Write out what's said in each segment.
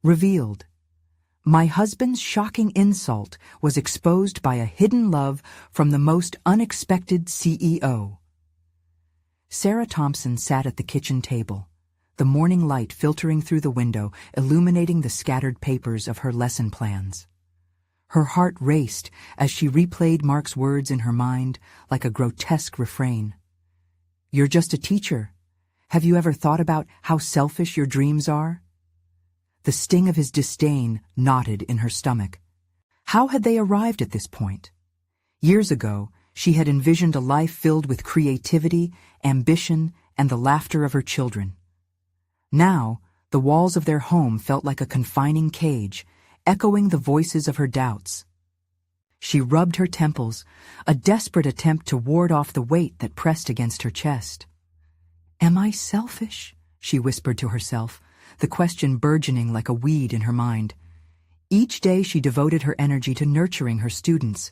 Revealed. My husband's shocking insult was exposed by a hidden love from the most unexpected CEO. Sarah Thompson sat at the kitchen table, the morning light filtering through the window, illuminating the scattered papers of her lesson plans. Her heart raced as she replayed Mark's words in her mind like a grotesque refrain. "You're just a teacher. Have you ever thought about how selfish your dreams are?" The sting of his disdain knotted in her stomach. How had they arrived at this point? Years ago, she had envisioned a life filled with creativity, ambition, and the laughter of her children. Now, the walls of their home felt like a confining cage, echoing the voices of her doubts. She rubbed her temples, a desperate attempt to ward off the weight that pressed against her chest. "Am I selfish?" she whispered to herself, the question burgeoning like a weed in her mind. Each day she devoted her energy to nurturing her students,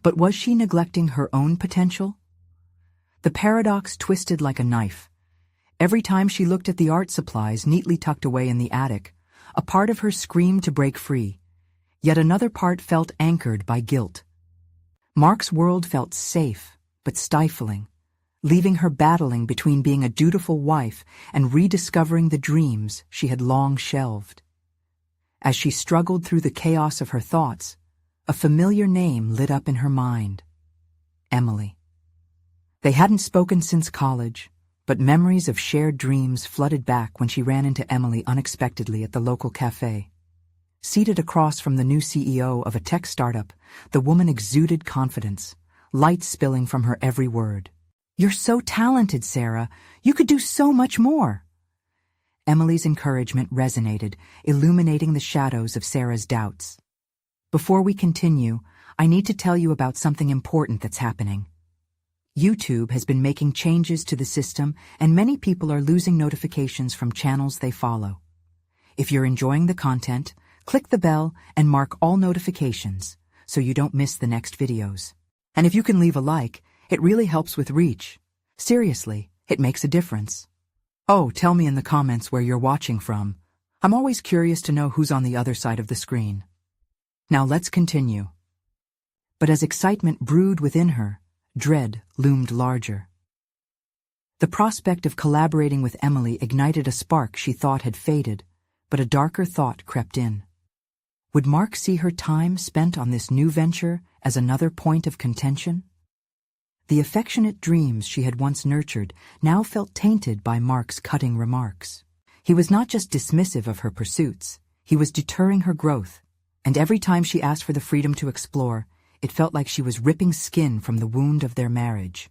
but was she neglecting her own potential? The paradox twisted like a knife. Every time she looked at the art supplies neatly tucked away in the attic, a part of her screamed to break free, yet another part felt anchored by guilt. Mark's world felt safe, but stifling, leaving her battling between being a dutiful wife and rediscovering the dreams she had long shelved. As she struggled through the chaos of her thoughts, a familiar name lit up in her mind: Emily. They hadn't spoken since college, but memories of shared dreams flooded back when she ran into Emily unexpectedly at the local cafe. Seated across from the new CEO of a tech startup, the woman exuded confidence, light spilling from her every word. "You're so talented, Sarah. You could do so much more." Emily's encouragement resonated, illuminating the shadows of Sarah's doubts. "Before we continue, I need to tell you about something important that's happening. YouTube has been making changes to the system, and many people are losing notifications from channels they follow. If you're enjoying the content, click the bell and mark all notifications so you don't miss the next videos. And if you can leave a like, it really helps with reach. Seriously, it makes a difference. Oh, tell me in the comments where you're watching from. I'm always curious to know who's on the other side of the screen. Now let's continue." But as excitement brewed within her, dread loomed larger. The prospect of collaborating with Emily ignited a spark she thought had faded, but a darker thought crept in. Would Mark see her time spent on this new venture as another point of contention? The affectionate dreams she had once nurtured now felt tainted by Mark's cutting remarks. He was not just dismissive of her pursuits, he was deterring her growth, and every time she asked for the freedom to explore, it felt like she was ripping skin from the wound of their marriage.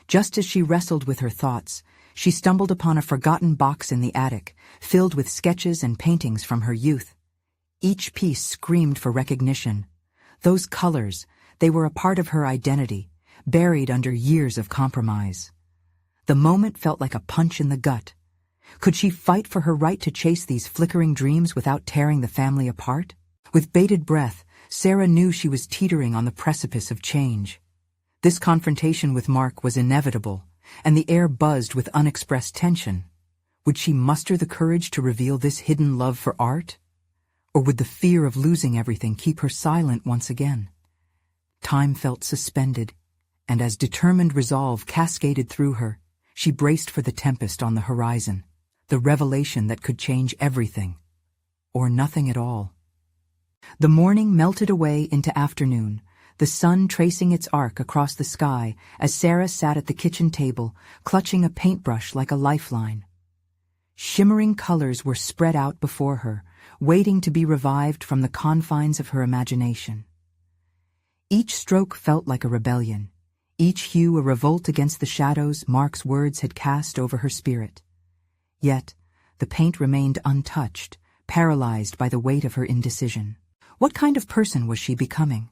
Just as she wrestled with her thoughts, she stumbled upon a forgotten box in the attic, filled with sketches and paintings from her youth. Each piece screamed for recognition. Those colors, they were a part of her identity, buried under years of compromise. The moment felt like a punch in the gut. Could she fight for her right to chase these flickering dreams without tearing the family apart? With bated breath, Sarah knew she was teetering on the precipice of change. This confrontation with Mark was inevitable, and the air buzzed with unexpressed tension. Would she muster the courage to reveal this hidden love for art? Or would the fear of losing everything keep her silent once again? Time felt suspended, and as determined resolve cascaded through her, she braced for the tempest on the horizon, the revelation that could change everything, or nothing at all. The morning melted away into afternoon, the sun tracing its arc across the sky as Sarah sat at the kitchen table, clutching a paintbrush like a lifeline. Shimmering colors were spread out before her, waiting to be revived from the confines of her imagination. Each stroke felt like a rebellion, each hue a revolt against the shadows Mark's words had cast over her spirit. Yet, the paint remained untouched, paralyzed by the weight of her indecision. What kind of person was she becoming?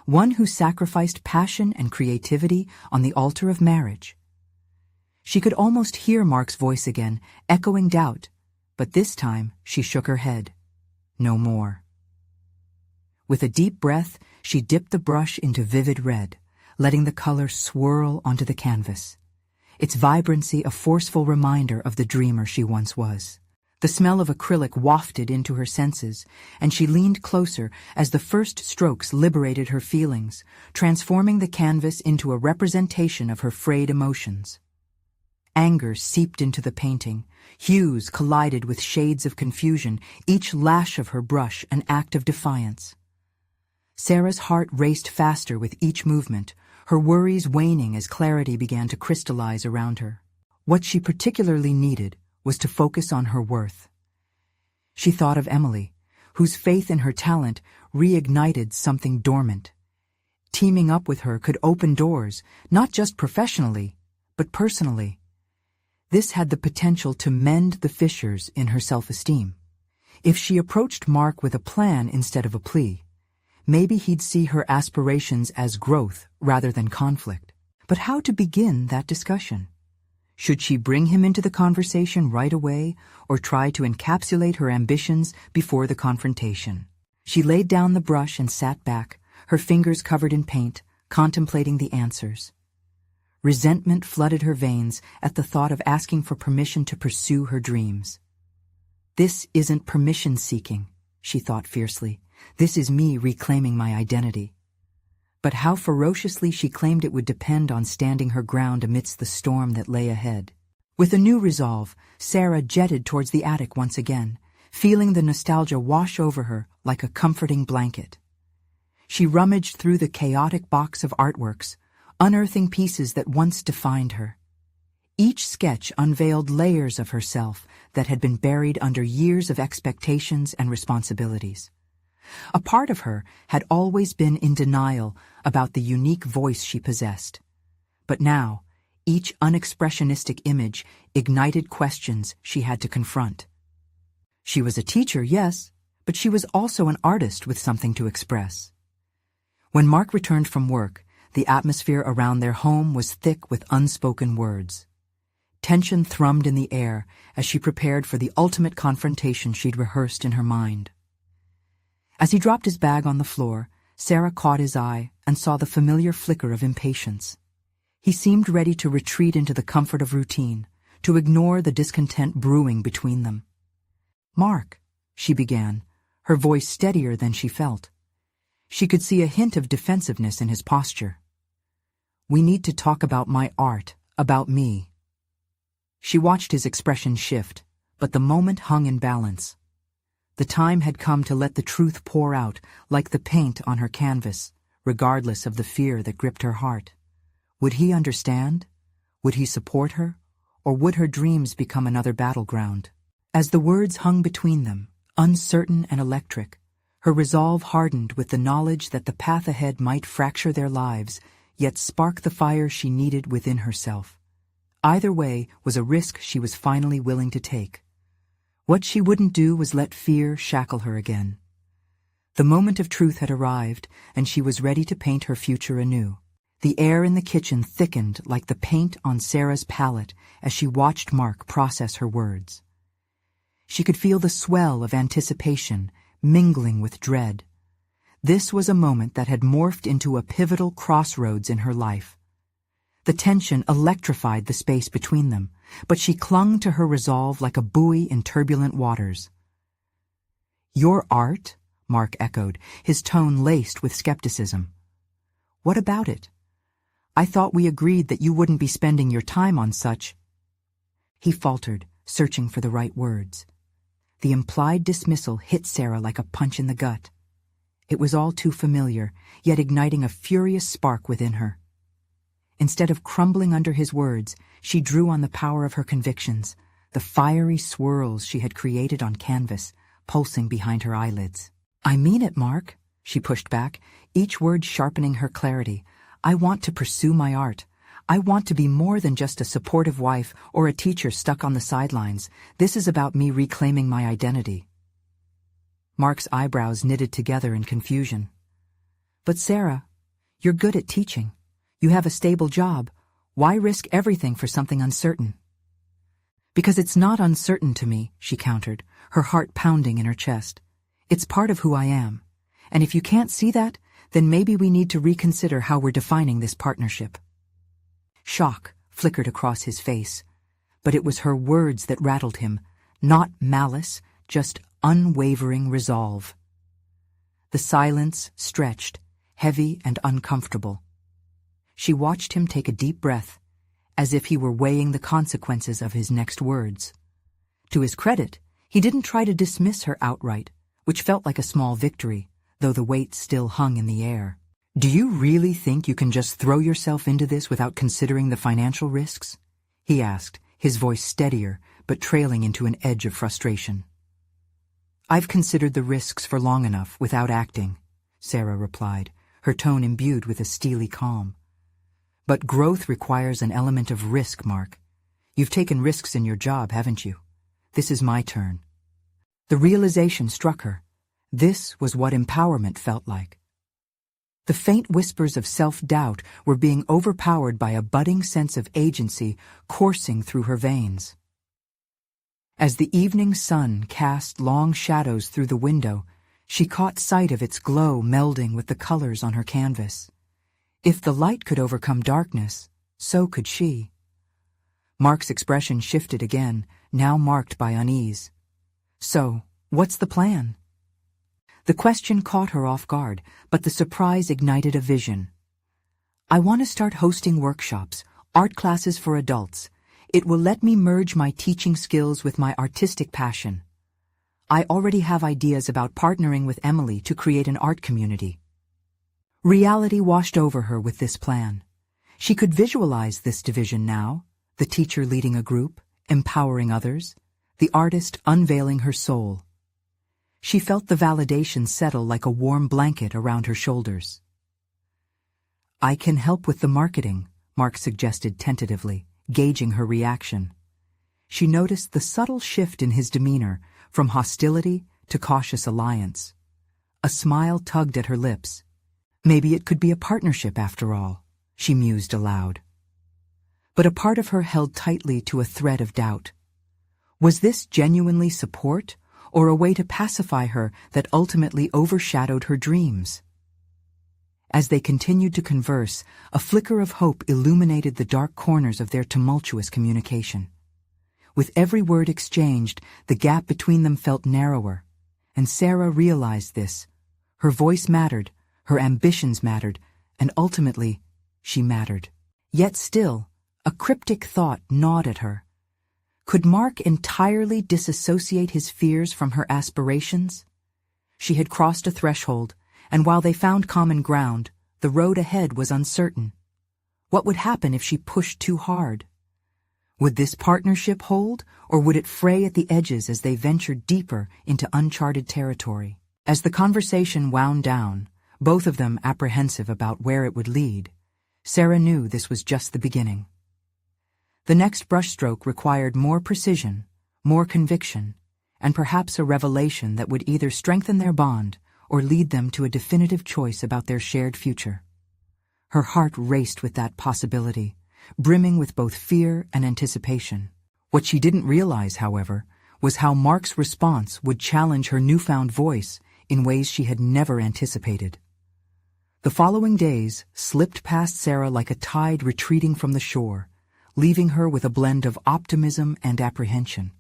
One who sacrificed passion and creativity on the altar of marriage. She could almost hear Mark's voice again, echoing doubt, but this time she shook her head. No more. With a deep breath, she dipped the brush into vivid red, letting the color swirl onto the canvas. Its vibrancy a forceful reminder of the dreamer she once was. The smell of acrylic wafted into her senses, and she leaned closer as the first strokes liberated her feelings, transforming the canvas into a representation of her frayed emotions. Anger seeped into the painting. Hues collided with shades of confusion, each lash of her brush an act of defiance. Sarah's heart raced faster with each movement, her worries waning as clarity began to crystallize around her. What she particularly needed was to focus on her worth. She thought of Emily, whose faith in her talent reignited something dormant. Teaming up with her could open doors, not just professionally, but personally. This had the potential to mend the fissures in her self-esteem. If she approached Mark with a plan instead of a plea, maybe he'd see her aspirations as growth rather than conflict. But how to begin that discussion? Should she bring him into the conversation right away, or try to encapsulate her ambitions before the confrontation? She laid down the brush and sat back, her fingers covered in paint, contemplating the answers. Resentment flooded her veins at the thought of asking for permission to pursue her dreams. This isn't permission-seeking, she thought fiercely. This is me reclaiming my identity. But how ferociously she claimed it would depend on standing her ground amidst the storm that lay ahead. With a new resolve, Sarah jetted towards the attic once again, feeling the nostalgia wash over her like a comforting blanket. She rummaged through the chaotic box of artworks, unearthing pieces that once defined her. Each sketch unveiled layers of herself that had been buried under years of expectations and responsibilities. A part of her had always been in denial about the unique voice she possessed. But now, each unexpressionistic image ignited questions she had to confront. She was a teacher, yes, but she was also an artist with something to express. When Mark returned from work, the atmosphere around their home was thick with unspoken words. Tension thrummed in the air as she prepared for the ultimate confrontation she'd rehearsed in her mind. As he dropped his bag on the floor, Sarah caught his eye and saw the familiar flicker of impatience. He seemed ready to retreat into the comfort of routine, to ignore the discontent brewing between them. "Mark," she began, her voice steadier than she felt. She could see a hint of defensiveness in his posture. "We need to talk about my art, about me." She watched his expression shift, but the moment hung in balance. The time had come to let the truth pour out like the paint on her canvas, regardless of the fear that gripped her heart. Would he understand? Would he support her? Or would her dreams become another battleground? As the words hung between them, uncertain and electric, her resolve hardened with the knowledge that the path ahead might fracture their lives, yet spark the fire she needed within herself. Either way was a risk she was finally willing to take. What she wouldn't do was let fear shackle her again. The moment of truth had arrived, and she was ready to paint her future anew. The air in the kitchen thickened like the paint on Sarah's palette as she watched Mark process her words. She could feel the swell of anticipation mingling with dread. This was a moment that had morphed into a pivotal crossroads in her life. The tension electrified the space between them, but she clung to her resolve like a buoy in turbulent waters. "Your art?" Mark echoed, his tone laced with skepticism. "What about it? I thought we agreed that you wouldn't be spending your time on such—" He faltered, searching for the right words. The implied dismissal hit Sarah like a punch in the gut. It was all too familiar, yet igniting a furious spark within her. Instead of crumbling under his words, she drew on the power of her convictions, the fiery swirls she had created on canvas, pulsing behind her eyelids. "I mean it, Mark," she pushed back, each word sharpening her clarity. "I want to pursue my art. I want to be more than just a supportive wife or a teacher stuck on the sidelines. This is about me reclaiming my identity." Mark's eyebrows knitted together in confusion. "But Sarah, you're good at teaching. You have a stable job. Why risk everything for something uncertain?" "Because it's not uncertain to me," she countered, her heart pounding in her chest. "It's part of who I am. And if you can't see that, then maybe we need to reconsider how we're defining this partnership." Shock flickered across his face, but it was her words that rattled him, Not malice, just unwavering resolve. The silence stretched, heavy and uncomfortable. She watched him take a deep breath, as if he were weighing the consequences of his next words. To his credit, he didn't try to dismiss her outright, which felt like a small victory, though the weight still hung in the air. "Do you really think you can just throw yourself into this without considering the financial risks?" he asked, his voice steadier, but trailing into an edge of frustration. "I've considered the risks for long enough without acting," Sarah replied, her tone imbued with a steely calm. "But growth requires an element of risk, Mark. You've taken risks in your job, haven't you? This is my turn." The realization struck her. This was what empowerment felt like. The faint whispers of self-doubt were being overpowered by a budding sense of agency coursing through her veins. As the evening sun cast long shadows through the window, she caught sight of its glow melding with the colors on her canvas. If the light could overcome darkness, so could she. Mark's expression shifted again, now marked by unease. "So, what's the plan?" The question caught her off guard, but the surprise ignited a vision. "I want to start hosting workshops, art classes for adults. It will let me merge my teaching skills with my artistic passion. I already have ideas about partnering with Emily to create an art community." Reality washed over her with this plan. She could visualize this division now, the teacher leading a group, empowering others, the artist unveiling her soul. She felt the validation settle like a warm blanket around her shoulders. "I can help with the marketing," Mark suggested tentatively, gauging her reaction. She noticed the subtle shift in his demeanor, from hostility to cautious alliance. A smile tugged at her lips. Maybe it could be a partnership after all, she mused aloud. But a part of her held tightly to a thread of doubt. Was this genuinely support, or a way to pacify her that ultimately overshadowed her dreams? As they continued to converse, a flicker of hope illuminated the dark corners of their tumultuous communication. With every word exchanged, the gap between them felt narrower, and Sarah realized this. Her voice mattered, her ambitions mattered, and ultimately, she mattered. Yet still, a cryptic thought gnawed at her. Could Mark entirely disassociate his fears from her aspirations? She had crossed a threshold, and while they found common ground, the road ahead was uncertain. What would happen if she pushed too hard? Would this partnership hold, or would it fray at the edges as they ventured deeper into uncharted territory? As the conversation wound down, both of them apprehensive about where it would lead, Sarah knew this was just the beginning. The next brushstroke required more precision, more conviction, and perhaps a revelation that would either strengthen their bond or lead them to a definitive choice about their shared future. Her heart raced with that possibility, brimming with both fear and anticipation. What she didn't realize, however, was how Mark's response would challenge her newfound voice in ways she had never anticipated. The following days slipped past Sarah like a tide retreating from the shore, leaving her with a blend of optimism and apprehension.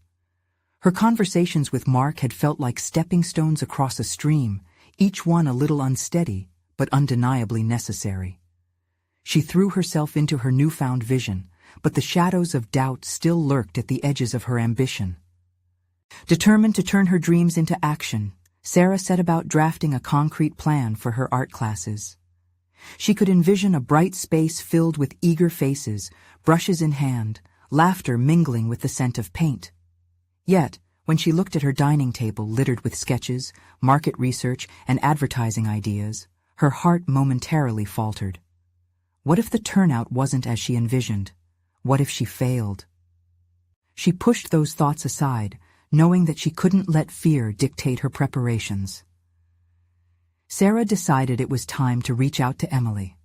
Her conversations with Mark had felt like stepping stones across a stream, each one a little unsteady, but undeniably necessary. She threw herself into her newfound vision, but the shadows of doubt still lurked at the edges of her ambition. Determined to turn her dreams into action, Sarah set about drafting a concrete plan for her art classes. She could envision a bright space filled with eager faces, brushes in hand, laughter mingling with the scent of paint. Yet, when she looked at her dining table littered with sketches, market research, and advertising ideas, her heart momentarily faltered. What if the turnout wasn't as she envisioned? What if she failed? She pushed those thoughts aside, knowing that she couldn't let fear dictate her preparations. Sarah decided it was time to reach out to Emily.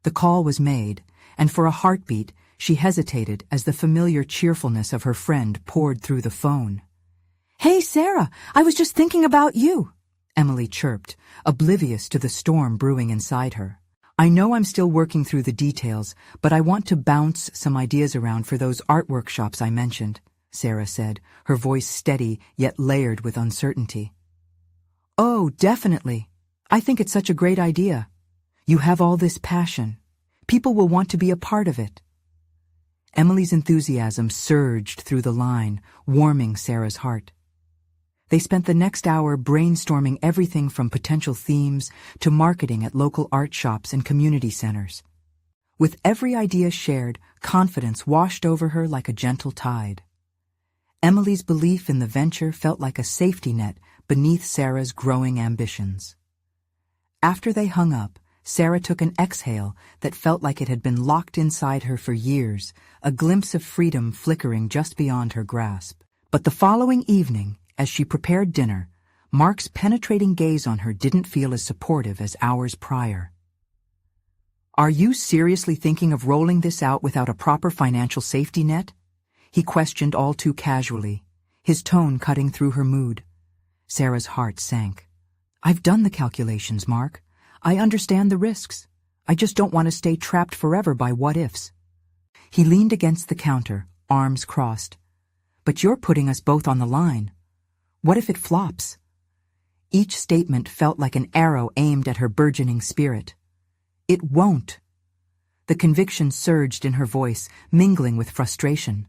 The call was made, and for a heartbeat, she hesitated as the familiar cheerfulness of her friend poured through the phone. "Hey, Sarah, I was just thinking about you," Emily chirped, oblivious to the storm brewing inside her. "I know I'm still working through the details, but I want to bounce some ideas around for those art workshops I mentioned," Sarah said, her voice steady yet layered with uncertainty. "Oh, definitely. I think it's such a great idea. You have all this passion. People will want to be a part of it." Emily's enthusiasm surged through the line, warming Sarah's heart. They spent the next hour brainstorming everything from potential themes to marketing at local art shops and community centers. With every idea shared, confidence washed over her like a gentle tide. Emily's belief in the venture felt like a safety net beneath Sarah's growing ambitions. After they hung up, Sarah took an exhale that felt like it had been locked inside her for years, a glimpse of freedom flickering just beyond her grasp. But the following evening, as she prepared dinner, Mark's penetrating gaze on her didn't feel as supportive as hours prior. "Are you seriously thinking of rolling this out without a proper financial safety net?" he questioned all too casually, his tone cutting through her mood. Sarah's heart sank. "I've done the calculations, Mark. I understand the risks. I just don't want to stay trapped forever by what-ifs." He leaned against the counter, arms crossed. "But you're putting us both on the line. What if it flops?" Each statement felt like an arrow aimed at her burgeoning spirit. "It won't." The conviction surged in her voice, mingling with frustration.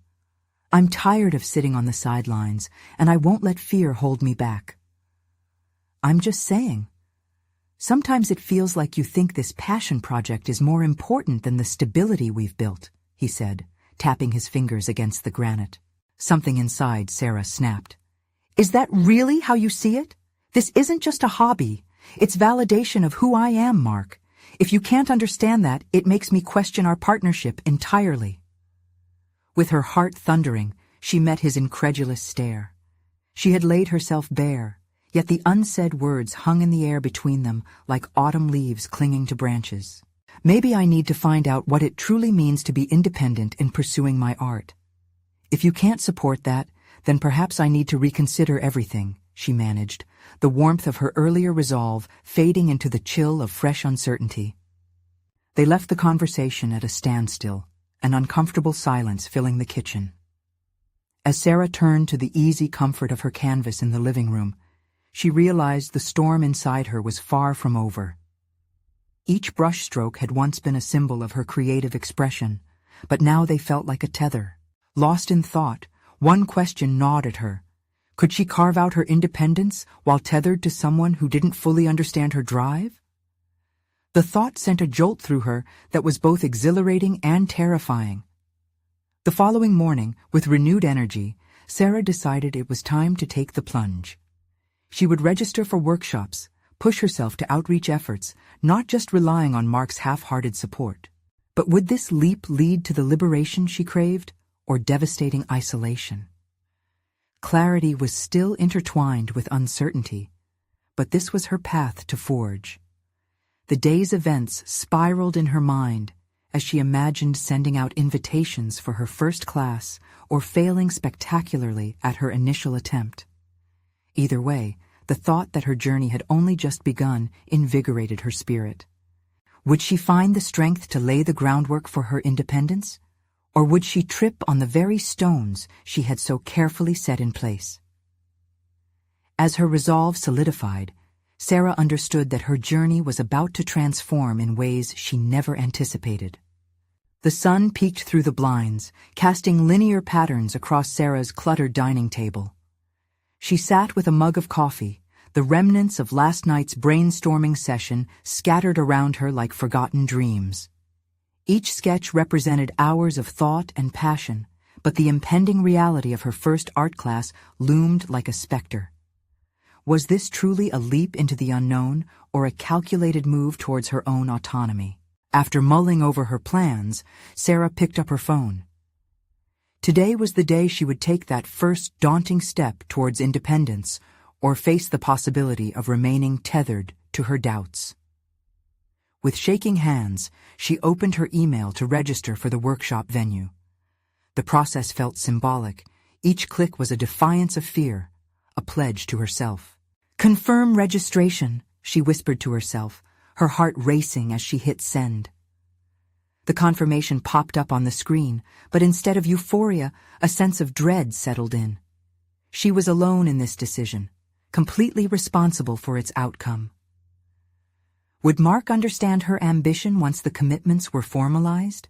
"I'm tired of sitting on the sidelines, and I won't let fear hold me back." "I'm just saying. Sometimes it feels like you think this passion project is more important than the stability we've built," he said, tapping his fingers against the granite. Something inside Sarah snapped. "Is that really how you see it? This isn't just a hobby. It's validation of who I am, Mark. If you can't understand that, it makes me question our partnership entirely." With her heart thundering, she met his incredulous stare. She had laid herself bare, yet the unsaid words hung in the air between them like autumn leaves clinging to branches. "Maybe I need to find out what it truly means to be independent in pursuing my art. If you can't support that, then perhaps I need to reconsider everything," she managed, the warmth of her earlier resolve fading into the chill of fresh uncertainty. They left the conversation at a standstill, an uncomfortable silence filling the kitchen. As Sarah turned to the easy comfort of her canvas in the living room, she realized the storm inside her was far from over. Each brushstroke had once been a symbol of her creative expression, but now they felt like a tether. Lost in thought, one question gnawed at her. Could she carve out her independence while tethered to someone who didn't fully understand her drive? The thought sent a jolt through her that was both exhilarating and terrifying. The following morning, with renewed energy, Sarah decided it was time to take the plunge. She would register for workshops, push herself to outreach efforts, not just relying on Mark's half-hearted support. But would this leap lead to the liberation she craved, or devastating isolation? Clarity was still intertwined with uncertainty, but this was her path to forge. The day's events spiraled in her mind as she imagined sending out invitations for her first class or failing spectacularly at her initial attempt. Either way, the thought that her journey had only just begun invigorated her spirit. Would she find the strength to lay the groundwork for her independence? Or would she trip on the very stones she had so carefully set in place? As her resolve solidified, Sarah understood that her journey was about to transform in ways she never anticipated. The sun peeked through the blinds, casting linear patterns across Sarah's cluttered dining table. She sat with a mug of coffee, the remnants of last night's brainstorming session scattered around her like forgotten dreams. Each sketch represented hours of thought and passion, but the impending reality of her first art class loomed like a specter. Was this truly a leap into the unknown, or a calculated move towards her own autonomy? After mulling over her plans, Sarah picked up her phone. Today was the day she would take that first daunting step towards independence, or face the possibility of remaining tethered to her doubts. With shaking hands, she opened her email to register for the workshop venue. The process felt symbolic. Each click was a defiance of fear, a pledge to herself. "Confirm registration," she whispered to herself, her heart racing as she hit send. The confirmation popped up on the screen, but instead of euphoria, a sense of dread settled in. She was alone in this decision, completely responsible for its outcome. Would Mark understand her ambition once the commitments were formalized?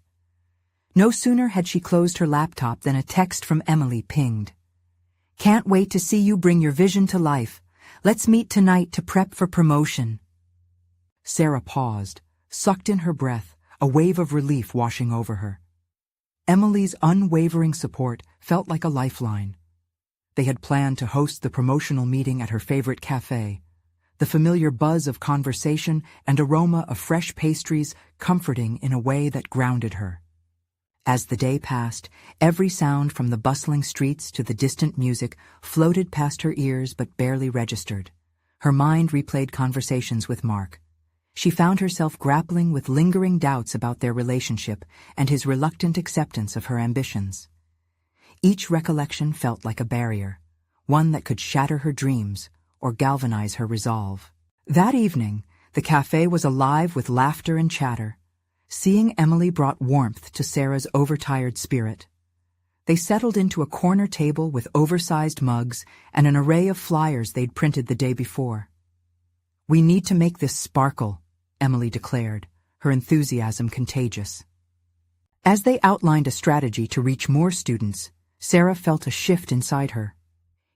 No sooner had she closed her laptop than a text from Emily pinged. "Can't wait to see you bring your vision to life. Let's meet tonight to prep for promotion." Sarah paused, sucked in her breath, a wave of relief washing over her. Emily's unwavering support felt like a lifeline. They had planned to host the promotional meeting at her favorite cafe, the familiar buzz of conversation and aroma of fresh pastries comforting in a way that grounded her. As the day passed, every sound from the bustling streets to the distant music floated past her ears but barely registered. Her mind replayed conversations with Mark. She found herself grappling with lingering doubts about their relationship and his reluctant acceptance of her ambitions. Each recollection felt like a barrier, one that could shatter her dreams or galvanize her resolve. That evening, the cafe was alive with laughter and chatter. Seeing Emily brought warmth to Sarah's overtired spirit. They settled into a corner table with oversized mugs and an array of flyers they'd printed the day before. "We need to make this sparkle," Emily declared, her enthusiasm contagious. As they outlined a strategy to reach more students, Sarah felt a shift inside her.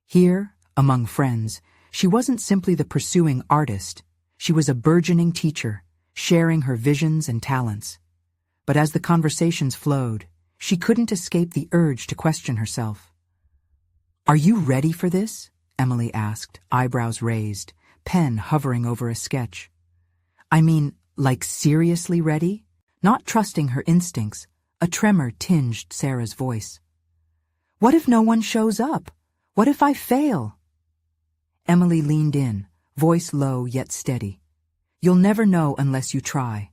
Here, among friends, she wasn't simply the pursuing artist, she was a burgeoning teacher, sharing her visions and talents. But as the conversations flowed, she couldn't escape the urge to question herself. "Are you ready for this?" Emily asked, eyebrows raised, pen hovering over a sketch. "I mean, like seriously ready?" Not trusting her instincts, a tremor tinged Sarah's voice. "What if no one shows up? What if I fail?" Emily leaned in, voice low yet steady. "You'll never know unless you try.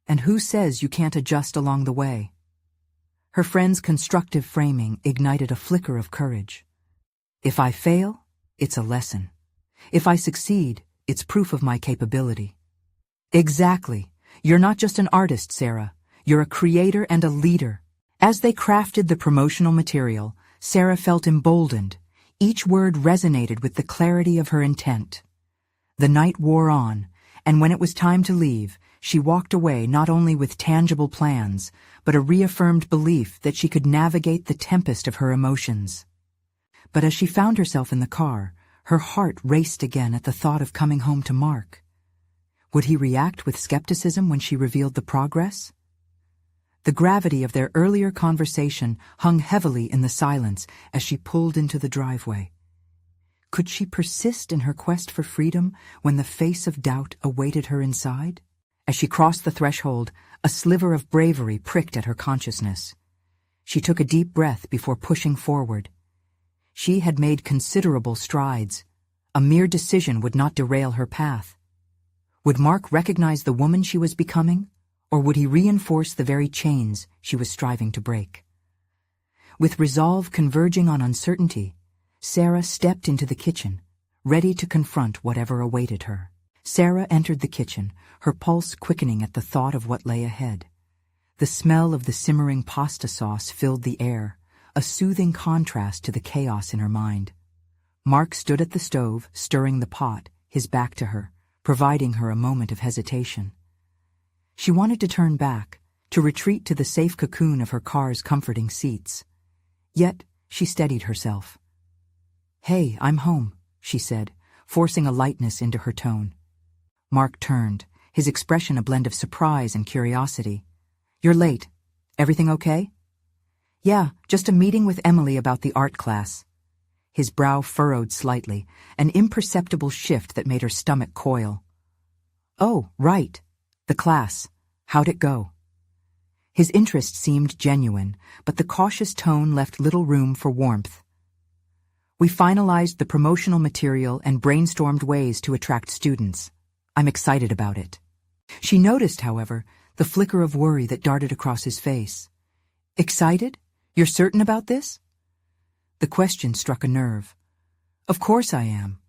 And who says you can't adjust along the way?" Her friend's constructive framing ignited a flicker of courage. "If I fail, it's a lesson. If I succeed, it's proof of my capability." "Exactly. You're not just an artist, Sarah. You're a creator and a leader." As they crafted the promotional material, Sarah felt emboldened. Each word resonated with the clarity of her intent. The night wore on, and when it was time to leave, she walked away not only with tangible plans, but a reaffirmed belief that she could navigate the tempest of her emotions. But as she found herself in the car, her heart raced again at the thought of coming home to Mark. Would he react with skepticism when she revealed the progress? The gravity of their earlier conversation hung heavily in the silence as she pulled into the driveway. Could she persist in her quest for freedom when the face of doubt awaited her inside? As she crossed the threshold, a sliver of bravery pricked at her consciousness. She took a deep breath before pushing forward. She had made considerable strides. A mere decision would not derail her path. Would Mark recognize the woman she was becoming, or would he reinforce the very chains she was striving to break? With resolve converging on uncertainty, Sarah stepped into the kitchen, ready to confront whatever awaited her. Sarah entered the kitchen, her pulse quickening at the thought of what lay ahead. The smell of the simmering pasta sauce filled the air, a soothing contrast to the chaos in her mind. Mark stood at the stove, stirring the pot, his back to her, providing her a moment of hesitation. She wanted to turn back, to retreat to the safe cocoon of her car's comforting seats. Yet she steadied herself. "Hey, I'm home," she said, forcing a lightness into her tone. Mark turned, his expression a blend of surprise and curiosity. "You're late. Everything okay?" "Yeah, just a meeting with Emily about the art class." His brow furrowed slightly, an imperceptible shift that made her stomach coil. "Oh, right. The class. How'd it go?" His interest seemed genuine, but the cautious tone left little room for warmth. "We finalized the promotional material and brainstormed ways to attract students. I'm excited about it." She noticed, however, the flicker of worry that darted across his face. "Excited? You're certain about this?" The question struck a nerve. "Of course I am.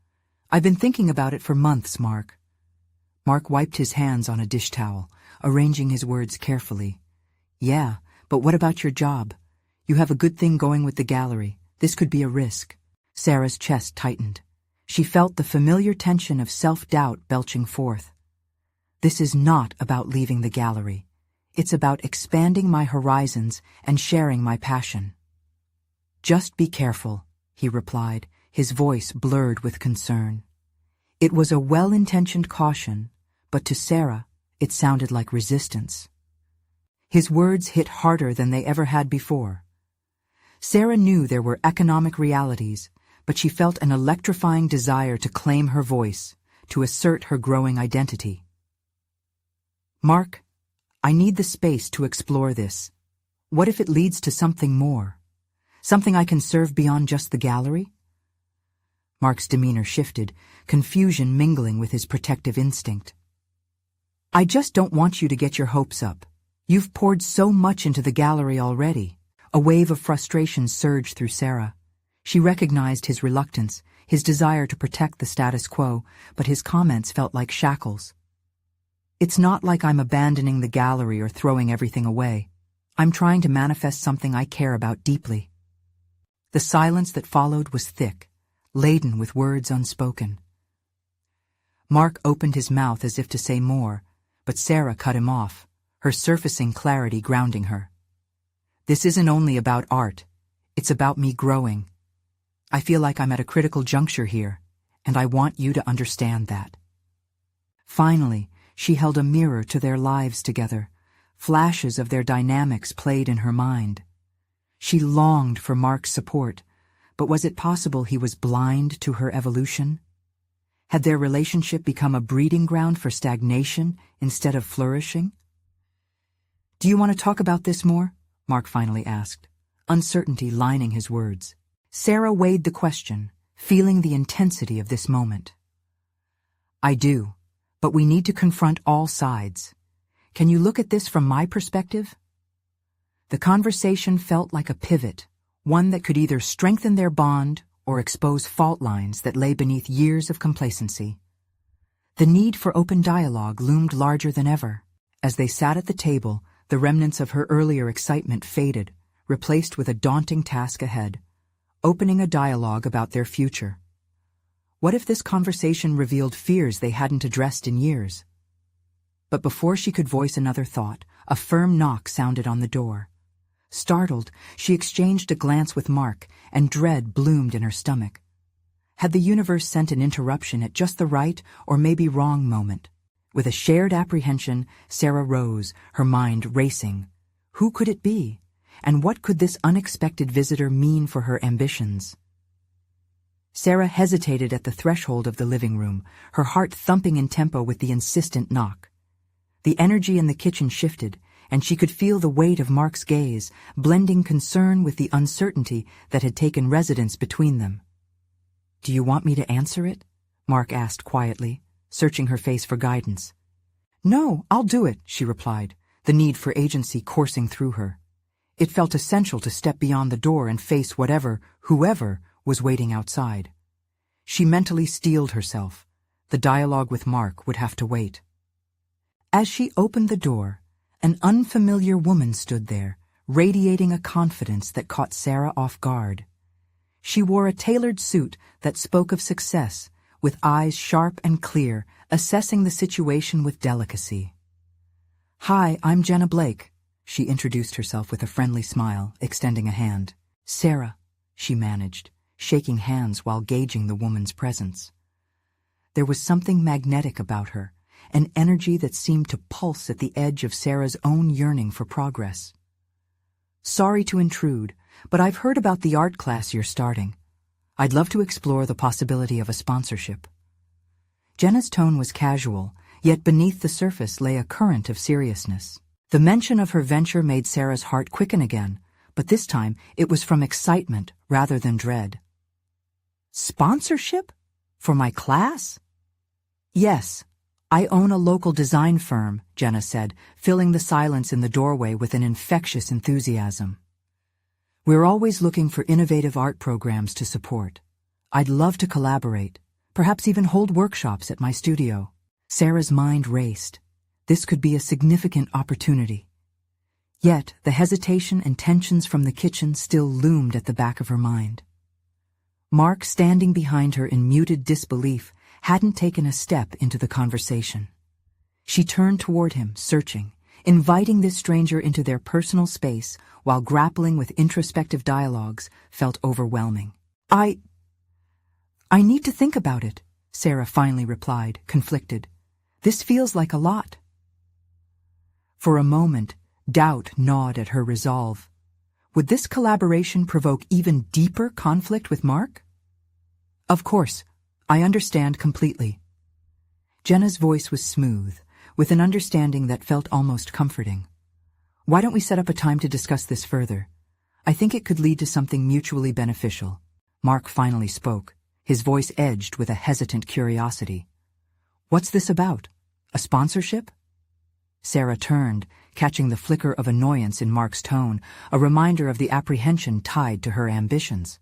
I've been thinking about it for months, Mark." Mark wiped his hands on a dish towel, arranging his words carefully. Yeah, but what about your job? You have a good thing going with the gallery. This could be a risk. Sarah's chest tightened. She felt the familiar tension of self-doubt belching forth. This is not about leaving the gallery. It's about expanding my horizons and sharing my passion. Just be careful, he replied, his voice blurred with concern. It was a well-intentioned caution, but to Sarah, it sounded like resistance. His words hit harder than they ever had before. Sarah knew there were economic realities, but she felt an electrifying desire to claim her voice, to assert her growing identity. Mark, I need the space to explore this. What if it leads to something more? Something I can serve beyond just the gallery? Mark's demeanor shifted, confusion mingling with his protective instinct. I just don't want you to get your hopes up. You've poured so much into the gallery already. A wave of frustration surged through Sarah. She recognized his reluctance, his desire to protect the status quo, but his comments felt like shackles. It's not like I'm abandoning the gallery or throwing everything away. I'm trying to manifest something I care about deeply. The silence that followed was thick, laden with words unspoken. Mark opened his mouth as if to say more, but Sarah cut him off, her surfacing clarity grounding her. This isn't only about art, it's about me growing. I feel like I'm at a critical juncture here, and I want you to understand that. Finally, she held a mirror to their lives together. Flashes of their dynamics played in her mind. She longed for Mark's support, but was it possible he was blind to her evolution? Had their relationship become a breeding ground for stagnation instead of flourishing? Do you want to talk about this more? Mark finally asked, uncertainty lining his words. Sarah weighed the question, feeling the intensity of this moment. I do, but we need to confront all sides. Can you look at this from my perspective? The conversation felt like a pivot, one that could either strengthen their bond or expose fault lines that lay beneath years of complacency. The need for open dialogue loomed larger than ever. As they sat at the table, the remnants of her earlier excitement faded, replaced with a daunting task ahead, opening a dialogue about their future. What if this conversation revealed fears they hadn't addressed in years? But before she could voice another thought, a firm knock sounded on the door. Startled, she exchanged a glance with Mark, and dread bloomed in her stomach. Had the universe sent an interruption at just the right or maybe wrong moment? With a shared apprehension, Sarah rose, her mind racing. Who could it be? And what could this unexpected visitor mean for her ambitions? Sarah hesitated at the threshold of the living room, her heart thumping in tempo with the insistent knock. The energy in the kitchen shifted, and she could feel the weight of Mark's gaze, blending concern with the uncertainty that had taken residence between them. Do you want me to answer it? Mark asked quietly, searching her face for guidance. No, I'll do it, she replied, the need for agency coursing through her. It felt essential to step beyond the door and face whoever was waiting outside. She mentally steeled herself. The dialogue with Mark would have to wait. As she opened the door, an unfamiliar woman stood there, radiating a confidence that caught Sarah off guard. She wore a tailored suit that spoke of success, with eyes sharp and clear, assessing the situation with delicacy. Hi, I'm Jenna Blake, she introduced herself with a friendly smile, extending a hand. Sarah, she managed, shaking hands while gauging the woman's presence. There was something magnetic about her, an energy that seemed to pulse at the edge of Sarah's own yearning for progress. Sorry to intrude, but I've heard about the art class you're starting. I'd love to explore the possibility of a sponsorship. Jenna's tone was casual, yet beneath the surface lay a current of seriousness. The mention of her venture made Sarah's heart quicken again, but this time it was from excitement rather than dread. Sponsorship? For my class? Yes. I own a local design firm, Jenna said, filling the silence in the doorway with an infectious enthusiasm. We're always looking for innovative art programs to support. I'd love to collaborate, perhaps even hold workshops at my studio. Sarah's mind raced. This could be a significant opportunity. Yet the hesitation and tensions from the kitchen still loomed at the back of her mind. Mark, standing behind her in muted disbelief, hadn't taken a step into the conversation. She turned toward him, searching, inviting this stranger into their personal space while grappling with introspective dialogues felt overwhelming. I need to think about it, Sarah finally replied, conflicted. This feels like a lot. For a moment, doubt gnawed at her resolve. Would this collaboration provoke even deeper conflict with Mark? Of course, I understand completely. Jenna's voice was smooth, with an understanding that felt almost comforting. Why don't we set up a time to discuss this further? I think it could lead to something mutually beneficial. Mark finally spoke, his voice edged with a hesitant curiosity. What's this about? A sponsorship? Sarah turned, catching the flicker of annoyance in Mark's tone, a reminder of the apprehension tied to her ambitions.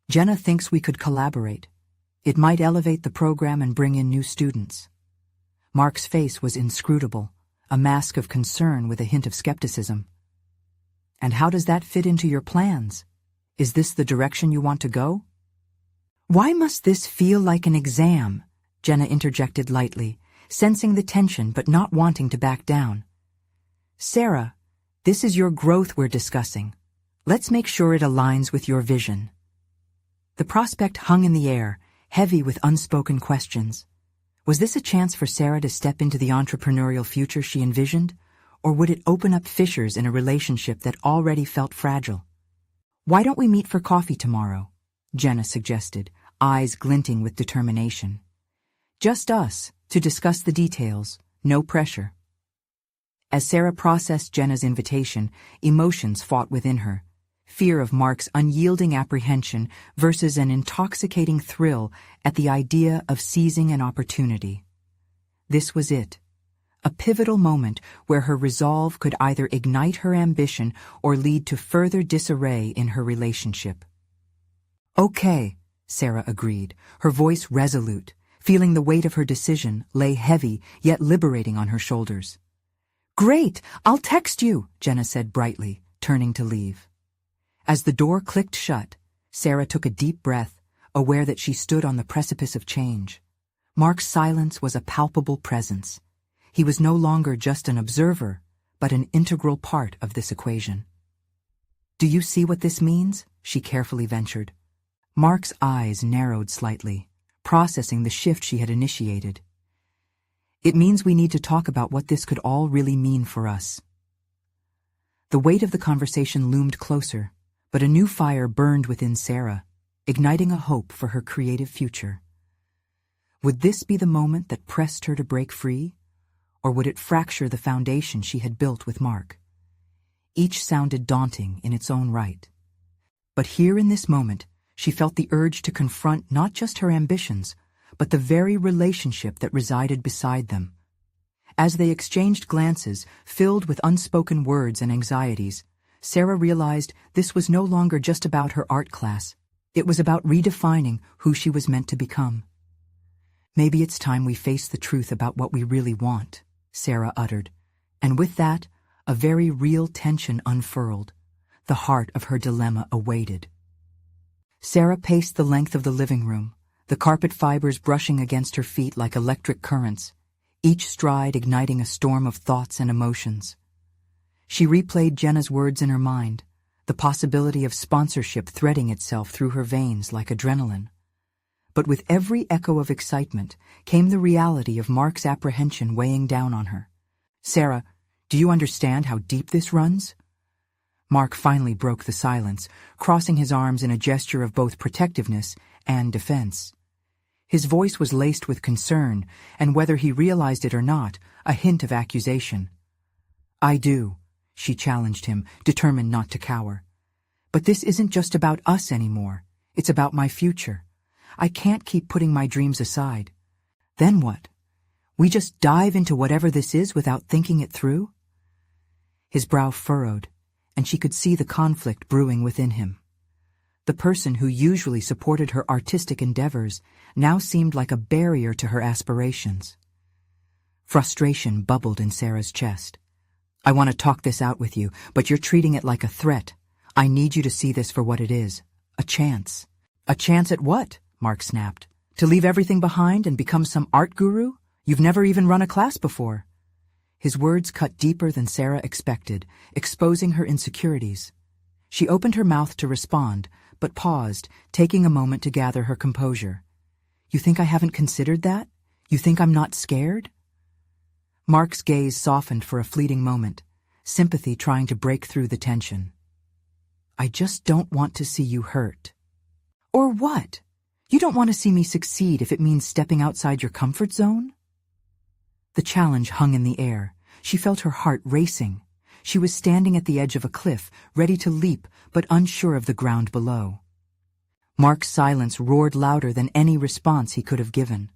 Jenna thinks we could collaborate. It might elevate the program and bring in new students. Mark's face was inscrutable, a mask of concern with a hint of skepticism. And how does that fit into your plans? Is this the direction you want to go? Why must this feel like an exam? Jenna interjected lightly, sensing the tension but not wanting to back down. Sarah, this is your growth we're discussing. Let's make sure it aligns with your vision. The prospect hung in the air, heavy with unspoken questions. Was this a chance for Sarah to step into the entrepreneurial future she envisioned, or would it open up fissures in a relationship that already felt fragile? Why don't we meet for coffee tomorrow? Jenna suggested, eyes glinting with determination. Just us, to discuss the details, no pressure. As Sarah processed Jenna's invitation, emotions fought within her. Fear of Mark's unyielding apprehension versus an intoxicating thrill at the idea of seizing an opportunity. This was it, a pivotal moment where her resolve could either ignite her ambition or lead to further disarray in her relationship. Okay, Sarah agreed, her voice resolute, feeling the weight of her decision lay heavy yet liberating on her shoulders. Great, I'll text you, Jenna said brightly, turning to leave. As the door clicked shut, Sarah took a deep breath, aware that she stood on the precipice of change. Mark's silence was a palpable presence. He was no longer just an observer, but an integral part of this equation. Do you see what this means? She carefully ventured. Mark's eyes narrowed slightly, processing the shift she had initiated. It means we need to talk about what this could all really mean for us. The weight of the conversation loomed closer, but a new fire burned within Sarah, igniting a hope for her creative future. Would this be the moment that pressed her to break free, or would it fracture the foundation she had built with Mark? Each sounded daunting in its own right. But here in this moment, she felt the urge to confront not just her ambitions, but the very relationship that resided beside them. As they exchanged glances, filled with unspoken words and anxieties, Sarah realized this was no longer just about her art class. It was about redefining who she was meant to become. Maybe it's time we face the truth about what we really want, Sarah uttered, and with that, a very real tension unfurled. The heart of her dilemma awaited. Sarah paced the length of the living room, the carpet fibers brushing against her feet like electric currents, each stride igniting a storm of thoughts and emotions. She replayed Jenna's words in her mind, the possibility of sponsorship threading itself through her veins like adrenaline. But with every echo of excitement came the reality of Mark's apprehension weighing down on her. Sarah, do you understand how deep this runs? Mark finally broke the silence, crossing his arms in a gesture of both protectiveness and defense. His voice was laced with concern, and whether he realized it or not, a hint of accusation. I do, she challenged him, determined not to cower. But this isn't just about us anymore. It's about my future. I can't keep putting my dreams aside. Then what? We just dive into whatever this is without thinking it through? His brow furrowed, and she could see the conflict brewing within him. The person who usually supported her artistic endeavors now seemed like a barrier to her aspirations. Frustration bubbled in Sarah's chest. I want to talk this out with you, but you're treating it like a threat. I need you to see this for what it is. A chance. A chance at what? Mark snapped. To leave everything behind and become some art guru? You've never even run a class before. His words cut deeper than Sarah expected, exposing her insecurities. She opened her mouth to respond, but paused, taking a moment to gather her composure. You think I haven't considered that? You think I'm not scared? Mark's gaze softened for a fleeting moment, sympathy trying to break through the tension. I just don't want to see you hurt. Or what? You don't want to see me succeed if it means stepping outside your comfort zone? The challenge hung in the air. She felt her heart racing. She was standing at the edge of a cliff, ready to leap, but unsure of the ground below. Mark's silence roared louder than any response he could have given.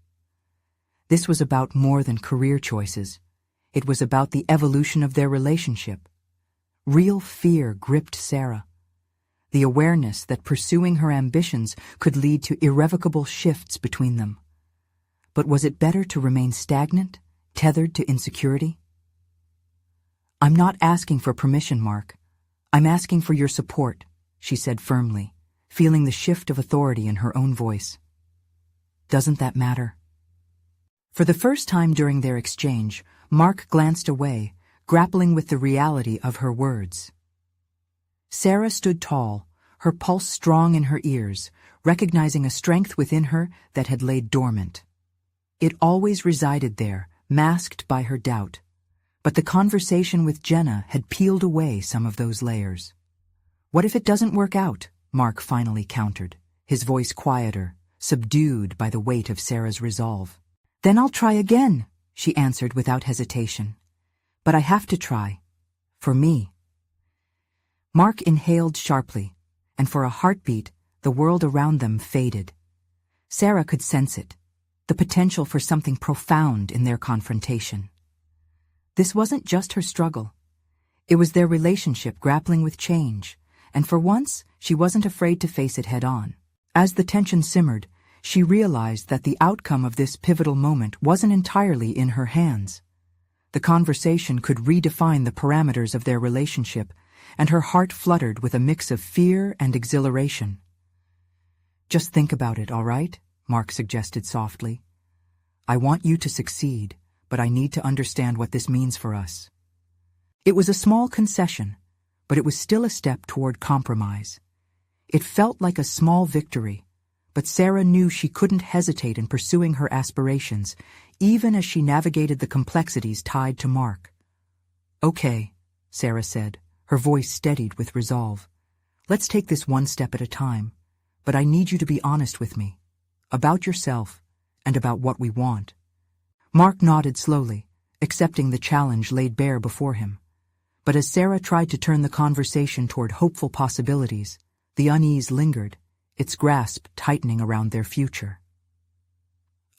This was about more than career choices. It was about the evolution of their relationship. Real fear gripped Sarah. The awareness that pursuing her ambitions could lead to irrevocable shifts between them. But was it better to remain stagnant, tethered to insecurity? I'm not asking for permission, Mark. I'm asking for your support, she said firmly, feeling the shift of authority in her own voice. Doesn't that matter? For the first time during their exchange, Mark glanced away, grappling with the reality of her words. Sarah stood tall, her pulse strong in her ears, recognizing a strength within her that had laid dormant. It always resided there, masked by her doubt. But the conversation with Jenna had peeled away some of those layers. What if it doesn't work out? Mark finally countered, his voice quieter, subdued by the weight of Sarah's resolve. Then I'll try again, she answered without hesitation. But I have to try. For me. Mark inhaled sharply, and for a heartbeat, the world around them faded. Sarah could sense it, the potential for something profound in their confrontation. This wasn't just her struggle. It was their relationship grappling with change, and for once, she wasn't afraid to face it head-on. As the tension simmered, she realized that the outcome of this pivotal moment wasn't entirely in her hands. The conversation could redefine the parameters of their relationship, and her heart fluttered with a mix of fear and exhilaration. Just think about it, all right? Mark suggested softly. I want you to succeed, but I need to understand what this means for us. It was a small concession, but it was still a step toward compromise. It felt like a small victory, but Sarah knew she couldn't hesitate in pursuing her aspirations, even as she navigated the complexities tied to Mark. Okay, Sarah said, her voice steadied with resolve. Let's take this one step at a time, but I need you to be honest with me, about yourself, and about what we want. Mark nodded slowly, accepting the challenge laid bare before him. But as Sarah tried to turn the conversation toward hopeful possibilities, the unease lingered, its grasp tightening around their future.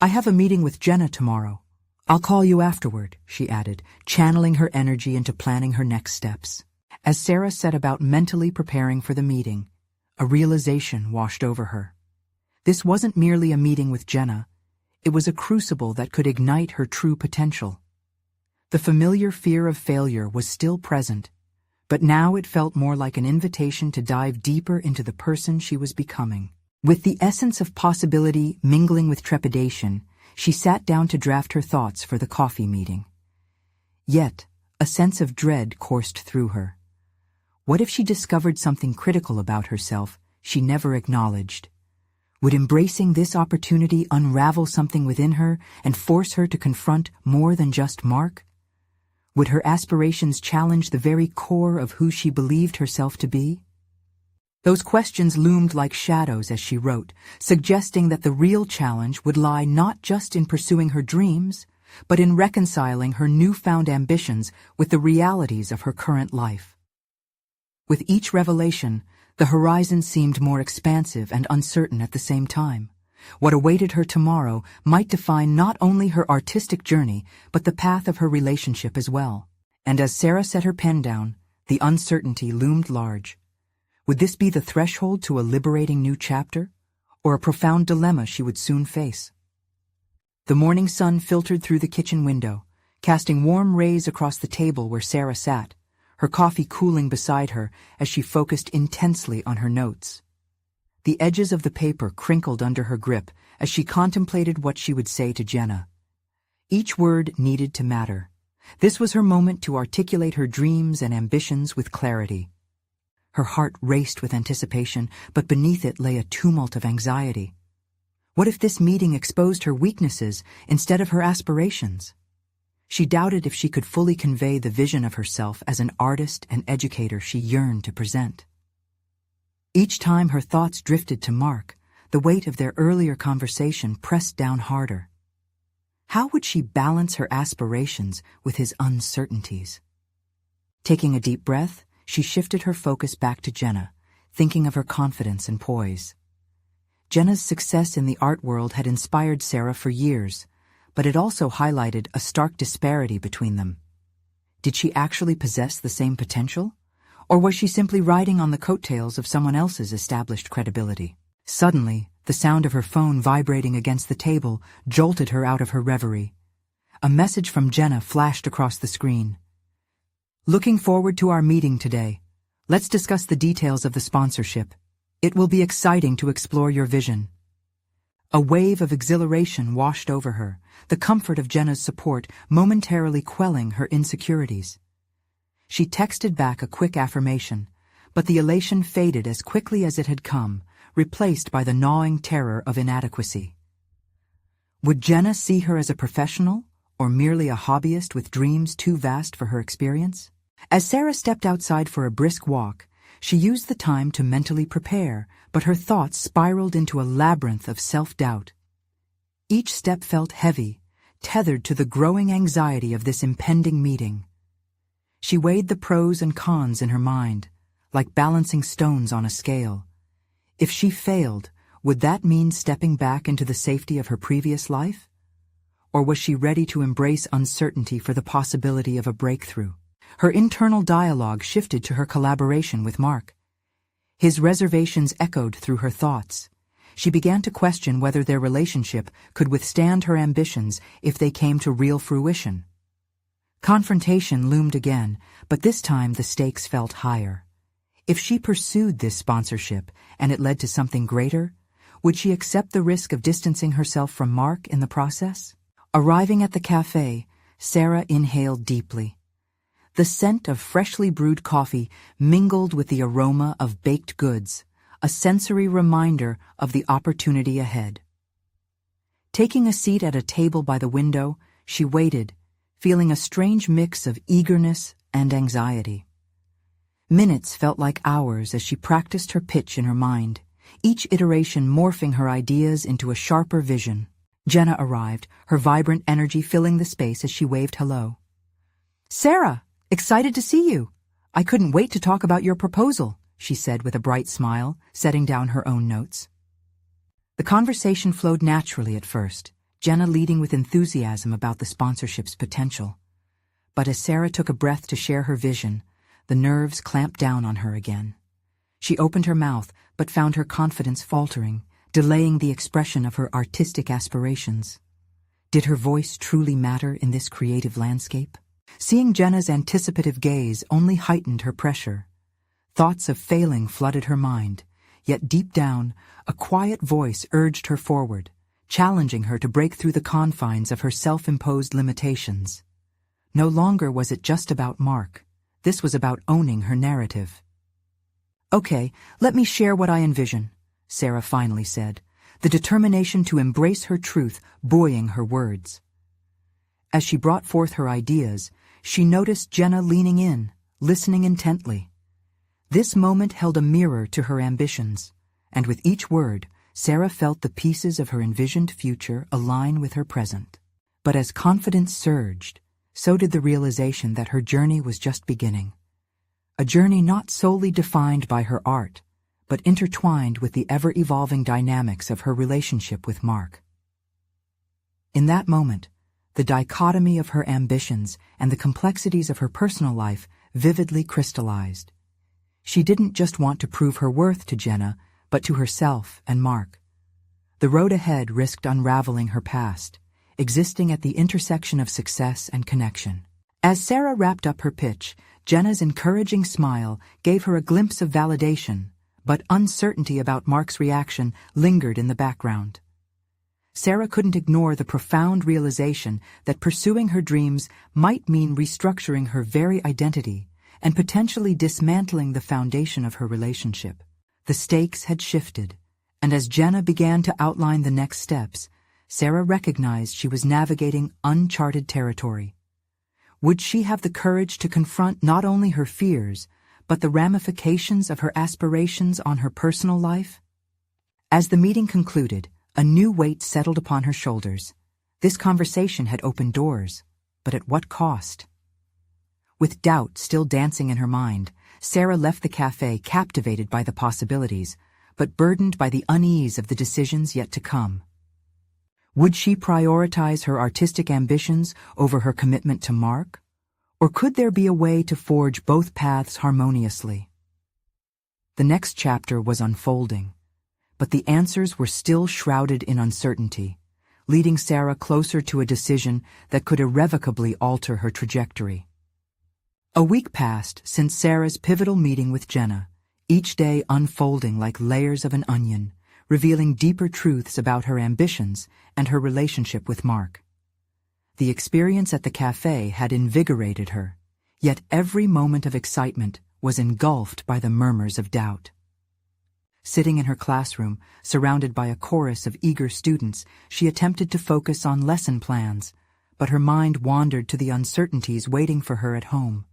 I have a meeting with Jenna tomorrow. I'll call you afterward, she added, channeling her energy into planning her next steps. As Sarah set about mentally preparing for the meeting, a realization washed over her. This wasn't merely a meeting with Jenna. It was a crucible that could ignite her true potential. The familiar fear of failure was still present, but now it felt more like an invitation to dive deeper into the person she was becoming. With the essence of possibility mingling with trepidation, she sat down to draft her thoughts for the coffee meeting. Yet, a sense of dread coursed through her. What if she discovered something critical about herself she never acknowledged? Would embracing this opportunity unravel something within her and force her to confront more than just Mark? Would her aspirations challenge the very core of who she believed herself to be? Those questions loomed like shadows as she wrote, suggesting that the real challenge would lie not just in pursuing her dreams, but in reconciling her newfound ambitions with the realities of her current life. With each revelation, the horizon seemed more expansive and uncertain at the same time. What awaited her tomorrow might define not only her artistic journey, but the path of her relationship as well. And as Sarah set her pen down, the uncertainty loomed large. Would this be the threshold to a liberating new chapter, or a profound dilemma she would soon face? The morning sun filtered through the kitchen window, casting warm rays across the table where Sarah sat, her coffee cooling beside her as she focused intensely on her notes. The edges of the paper crinkled under her grip as she contemplated what she would say to Jenna. Each word needed to matter. This was her moment to articulate her dreams and ambitions with clarity. Her heart raced with anticipation, but beneath it lay a tumult of anxiety. What if this meeting exposed her weaknesses instead of her aspirations? She doubted if she could fully convey the vision of herself as an artist and educator she yearned to present. Each time her thoughts drifted to Mark, the weight of their earlier conversation pressed down harder. How would she balance her aspirations with his uncertainties? Taking a deep breath, she shifted her focus back to Jenna, thinking of her confidence and poise. Jenna's success in the art world had inspired Sarah for years, but it also highlighted a stark disparity between them. Did she actually possess the same potential? Or was she simply riding on the coattails of someone else's established credibility? Suddenly, the sound of her phone vibrating against the table jolted her out of her reverie. A message from Jenna flashed across the screen. "Looking forward to our meeting today. Let's discuss the details of the sponsorship. It will be exciting to explore your vision." A wave of exhilaration washed over her, the comfort of Jenna's support momentarily quelling her insecurities. She texted back a quick affirmation, but the elation faded as quickly as it had come, replaced by the gnawing terror of inadequacy. Would Jenna see her as a professional, or merely a hobbyist with dreams too vast for her experience? As Sarah stepped outside for a brisk walk, she used the time to mentally prepare, but her thoughts spiraled into a labyrinth of self-doubt. Each step felt heavy, tethered to the growing anxiety of this impending meeting. She weighed the pros and cons in her mind, like balancing stones on a scale. If she failed, would that mean stepping back into the safety of her previous life? Or was she ready to embrace uncertainty for the possibility of a breakthrough? Her internal dialogue shifted to her collaboration with Mark. His reservations echoed through her thoughts. She began to question whether their relationship could withstand her ambitions if they came to real fruition. Confrontation loomed again, but this time the stakes felt higher. If she pursued this sponsorship and it led to something greater, would she accept the risk of distancing herself from Mark in the process? Arriving at the cafe, Sarah inhaled deeply. The scent of freshly brewed coffee mingled with the aroma of baked goods, a sensory reminder of the opportunity ahead. Taking a seat at a table by the window, she waited, feeling a strange mix of eagerness and anxiety. Minutes felt like hours as she practiced her pitch in her mind, each iteration morphing her ideas into a sharper vision. Jenna arrived, her vibrant energy filling the space as she waved hello. "Sarah, excited to see you. I couldn't wait to talk about your proposal," she said with a bright smile, setting down her own notes. The conversation flowed naturally at first, Jenna leading with enthusiasm about the sponsorship's potential. But as Sarah took a breath to share her vision, the nerves clamped down on her again. She opened her mouth, but found her confidence faltering, delaying the expression of her artistic aspirations. Did her voice truly matter in this creative landscape? Seeing Jenna's anticipative gaze only heightened her pressure. Thoughts of failing flooded her mind, yet deep down, a quiet voice urged her forward, challenging her to break through the confines of her self-imposed limitations. No longer was it just about Mark. This was about owning her narrative. "Okay, let me share what I envision," Sarah finally said, the determination to embrace her truth buoying her words. As she brought forth her ideas, she noticed Jenna leaning in, listening intently. This moment held a mirror to her ambitions, and with each word, Sarah felt the pieces of her envisioned future align with her present. But as confidence surged, so did the realization that her journey was just beginning. A journey not solely defined by her art, but intertwined with the ever-evolving dynamics of her relationship with Mark. In that moment, the dichotomy of her ambitions and the complexities of her personal life vividly crystallized. She didn't just want to prove her worth to Jenna, but to herself and Mark. The road ahead risked unraveling her past, existing at the intersection of success and connection. As Sarah wrapped up her pitch, Jenna's encouraging smile gave her a glimpse of validation, but uncertainty about Mark's reaction lingered in the background. Sarah couldn't ignore the profound realization that pursuing her dreams might mean restructuring her very identity and potentially dismantling the foundation of her relationship. The stakes had shifted, and as Jenna began to outline the next steps, Sarah recognized she was navigating uncharted territory. Would she have the courage to confront not only her fears, but the ramifications of her aspirations on her personal life? As the meeting concluded, a new weight settled upon her shoulders. This conversation had opened doors, but at what cost? With doubt still dancing in her mind, Sarah left the cafe captivated by the possibilities, but burdened by the unease of the decisions yet to come. Would she prioritize her artistic ambitions over her commitment to Mark? Or could there be a way to forge both paths harmoniously? The next chapter was unfolding, but the answers were still shrouded in uncertainty, leading Sarah closer to a decision that could irrevocably alter her trajectory. A week passed since Sarah's pivotal meeting with Jenna, each day unfolding like layers of an onion, revealing deeper truths about her ambitions and her relationship with Mark. The experience at the cafe had invigorated her, yet every moment of excitement was engulfed by the murmurs of doubt. Sitting in her classroom, surrounded by a chorus of eager students, she attempted to focus on lesson plans, but her mind wandered to the uncertainties waiting for her at home.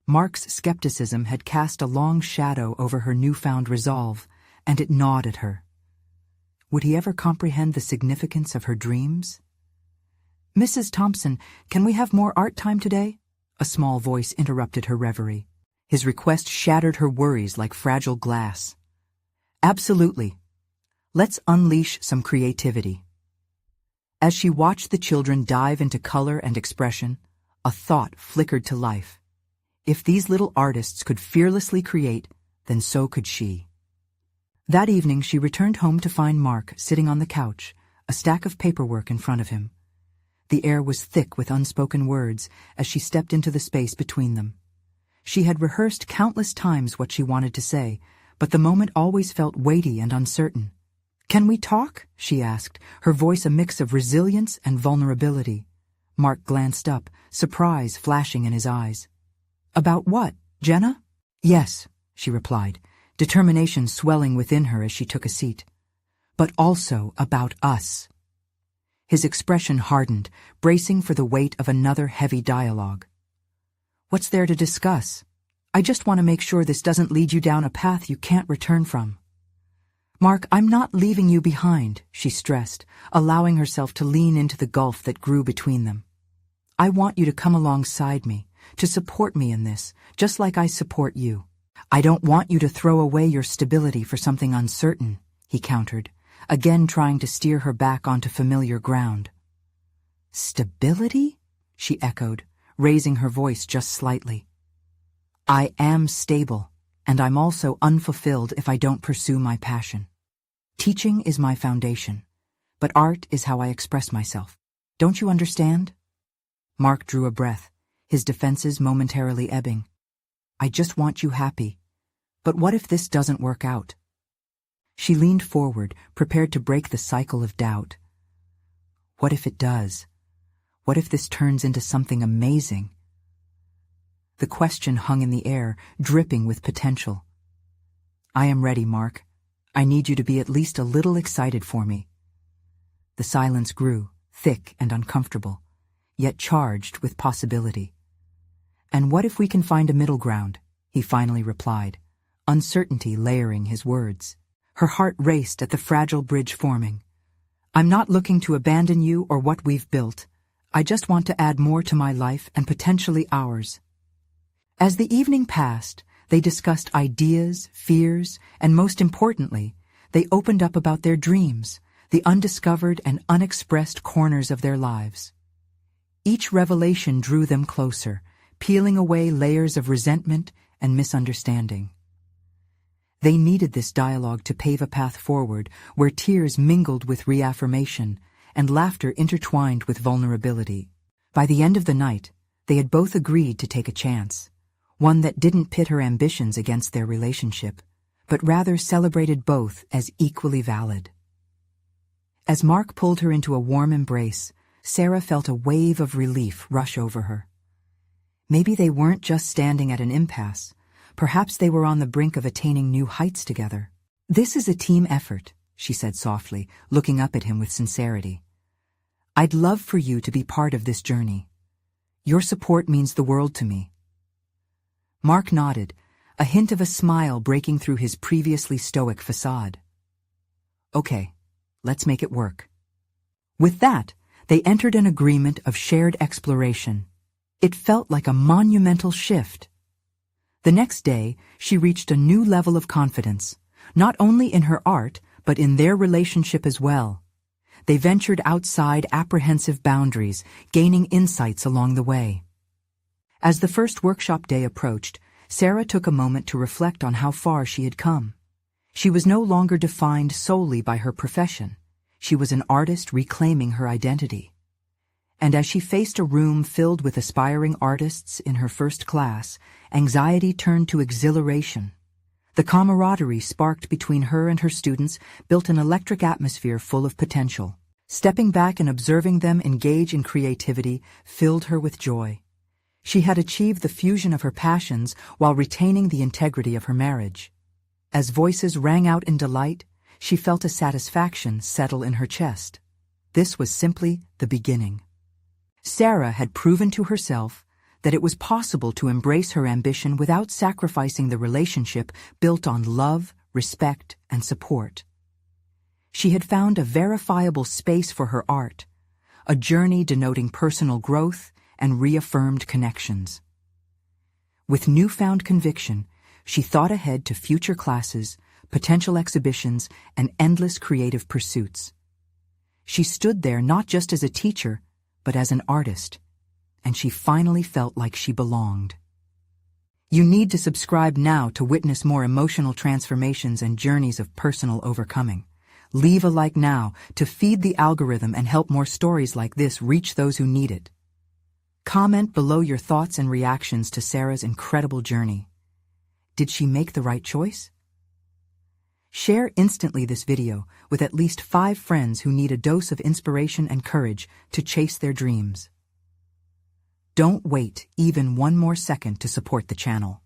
Mark's skepticism had cast a long shadow over her newfound resolve, and it gnawed at her. Would he ever comprehend the significance of her dreams? "Mrs. Thompson, can we have more art time today?" A small voice interrupted her reverie. His request shattered her worries like fragile glass. "Absolutely. Let's unleash some creativity." As she watched the children dive into color and expression, a thought flickered to life. If these little artists could fearlessly create, then so could she. That evening she returned home to find Mark sitting on the couch, a stack of paperwork in front of him. The air was thick with unspoken words as she stepped into the space between them. She had rehearsed countless times what she wanted to say, but the moment always felt weighty and uncertain. "Can we talk?" she asked, her voice a mix of resilience and vulnerability. Mark glanced up, surprise flashing in his eyes. "About what, Jenna?" "Yes," she replied, determination swelling within her as she took a seat. "But also about us." His expression hardened, bracing for the weight of another heavy dialogue. "What's there to discuss? I just want to make sure this doesn't lead you down a path you can't return from." "Mark, I'm not leaving you behind," she stressed, allowing herself to lean into the gulf that grew between them. "I want you to come alongside me, to support me in this, just like I support you. I don't want you to throw away your stability for something uncertain," he countered, again trying to steer her back onto familiar ground. "Stability?" she echoed, raising her voice just slightly. "I am stable, and I'm also unfulfilled if I don't pursue my passion. Teaching is my foundation, but art is how I express myself. Don't you understand?" Mark drew a breath, his defenses momentarily ebbing. "I just want you happy. But what if this doesn't work out?" She leaned forward, prepared to break the cycle of doubt. What if it does? What if this turns into something amazing? The question hung in the air, dripping with potential. "I am ready, Mark. I need you to be at least a little excited for me." The silence grew, thick and uncomfortable, yet charged with possibility. "And what if we can find a middle ground?" he finally replied, uncertainty layering his words. Her heart raced at the fragile bridge forming. "I'm not looking to abandon you or what we've built. I just want to add more to my life and potentially ours." As the evening passed, they discussed ideas, fears, and most importantly, they opened up about their dreams, the undiscovered and unexpressed corners of their lives. Each revelation drew them closer, peeling away layers of resentment and misunderstanding. They needed this dialogue to pave a path forward where tears mingled with reaffirmation and laughter intertwined with vulnerability. By the end of the night, they had both agreed to take a chance, one that didn't pit her ambitions against their relationship, but rather celebrated both as equally valid. As Mark pulled her into a warm embrace, Sarah felt a wave of relief rush over her. Maybe they weren't just standing at an impasse. Perhaps they were on the brink of attaining new heights together. "This is a team effort," she said softly, looking up at him with sincerity. "I'd love for you to be part of this journey. Your support means the world to me." Mark nodded, a hint of a smile breaking through his previously stoic facade. "Okay, let's make it work." With that, they entered an agreement of shared exploration. It felt like a monumental shift. The next day, she reached a new level of confidence, not only in her art, but in their relationship as well. They ventured outside apprehensive boundaries, gaining insights along the way. As the first workshop day approached, Sarah took a moment to reflect on how far she had come. She was no longer defined solely by her profession. She was an artist reclaiming her identity. And as she faced a room filled with aspiring artists in her first class, anxiety turned to exhilaration. The camaraderie sparked between her and her students built an electric atmosphere full of potential. Stepping back and observing them engage in creativity filled her with joy. She had achieved the fusion of her passions while retaining the integrity of her marriage. As voices rang out in delight, she felt a satisfaction settle in her chest. This was simply the beginning. Sarah had proven to herself that it was possible to embrace her ambition without sacrificing the relationship built on love, respect, and support. She had found a verifiable space for her art, a journey denoting personal growth and reaffirmed connections. With newfound conviction, she thought ahead to future classes, potential exhibitions, and endless creative pursuits. She stood there not just as a teacher, but as an artist, and she finally felt like she belonged. You need to subscribe now to witness more emotional transformations and journeys of personal overcoming. Leave a like now to feed the algorithm and help more stories like this reach those who need it. Comment below your thoughts and reactions to Sarah's incredible journey. Did she make the right choice? Share instantly this video with at least 5 friends who need a dose of inspiration and courage to chase their dreams. Don't wait even one more second to support the channel.